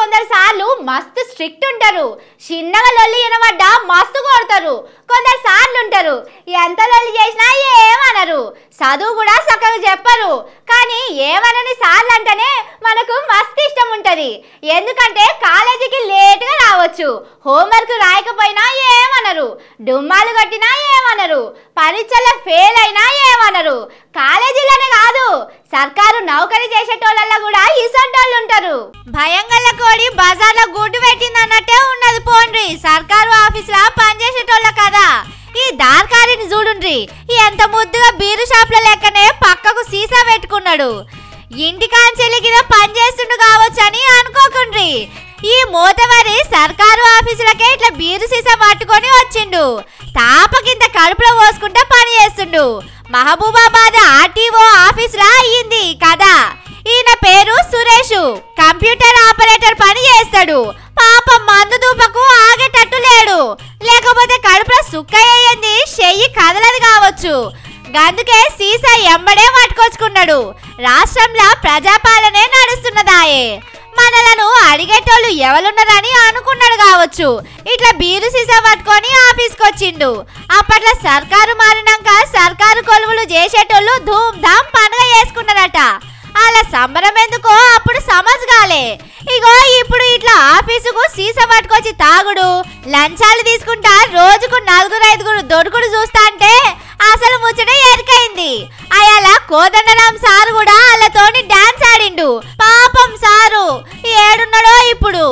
కొందరు సార్లు మస్తు స్ట్రిక్ట్ ఉంటారు. చిన్నగా లొల్లి వినబడ్డా మస్తు కొడతారు. కొందరు సార్లు ఉంటారు ఎంత లొల్లి చేసినా ఏమనరు. చదువు కూడా చక్కగా చెప్పరు. కానీ ఏమనని సార్లు అంటేనే మనకు మస్తు ఇష్టం ఉంటుంది. ఎందుకంటే కాలేజీకి లేట్గా రావచ్చు, హోంవర్క్ రాయకపోయినా ఏమనరు, డుమ్మాలు కొట్టినా ఏమనరు, పరీక్షల్లో ఫెయిల్ అయినా ఏమనరు. కాలేజీలోనే కాదు, సర్కారు నౌకరీ చేసేటోళ్ళల్లో కూడా ఇసొంటోళ్ళు ఉంటారు. భయంగల కోడి బజార్లో గుడ్డు పెట్టింది అన్నట్టే ఉన్నది. పోండ్రి సర్కారు ఆఫీసులో పనిచేసేటోళ్ళ కదా. ఈ దార్కారిని చూడుండ్రి, ఎంత ముద్దుగా బీరు షాప్ల లెక్కనే పక్కకు సీసా పెట్టుకున్నాడు. ఇంటికాంచెలిగిన పని చేస్తుండు కావచ్చు అని అనుకోకుండ్రి. ఈ మూతవరి సర్కారు ఆఫీసులకే ఇట్లా బీరు సీసా పట్టుకొని వచ్చిండు. తాపకింత కడుపులో పోసుకుంటే పని చేస్తుండు. మహబూబాబాద్ ఆర్టీఓ ఆఫీసులా అయ్యింది కదా. ఈయన పేరు సురేష్, కంప్యూటర్ ఆపరేటర్ పని చేస్తాడు. పాపం మందు దూపకు ఆగేటట్టు లేడు. లేకపోతే కడుపులో సుక్కయ్యింది, చెయ్యి కదలదు కావచ్చు. గందుకే సీసా ఎంబడే పట్టుకొచ్చుకున్నాడు. రాష్ట్రంలో ప్రజాపాలనే నడుస్తున్నదాయే. మనలను అడిగేటోళ్ళు ఎవరున్నారని అనుకున్నాడు కావచ్చు. ఇట్లా బీరు సీసా పట్టుకొని ఆఫీస్కి వచ్చిండు. అప్పట్లో సర్కారు మారినాక సర్కారు కొలువులు చేసేటోళ్ళు ధూమ్ ధామ్ పండుగ చేసుకున్నారట. అలా సంబరం ఎందుకో అప్పుడు సమజ్గాలే. ఇగో ఇప్పుడు ఇట్లా ఆఫీసుకు సీసా పట్టుకొచ్చి తాగుడు, లంచాలు తీసుకుంటా రోజుకు 4-5 దొడుకుడు చూస్తా అంటే అసలు ముచ్చట ఎరికైంది. అయాల కోదండరాం సారు కూడా వాళ్ళతోని డాన్స్ ఆడిండు. పాపం సారు ఏడున్నాడో ఇప్పుడు.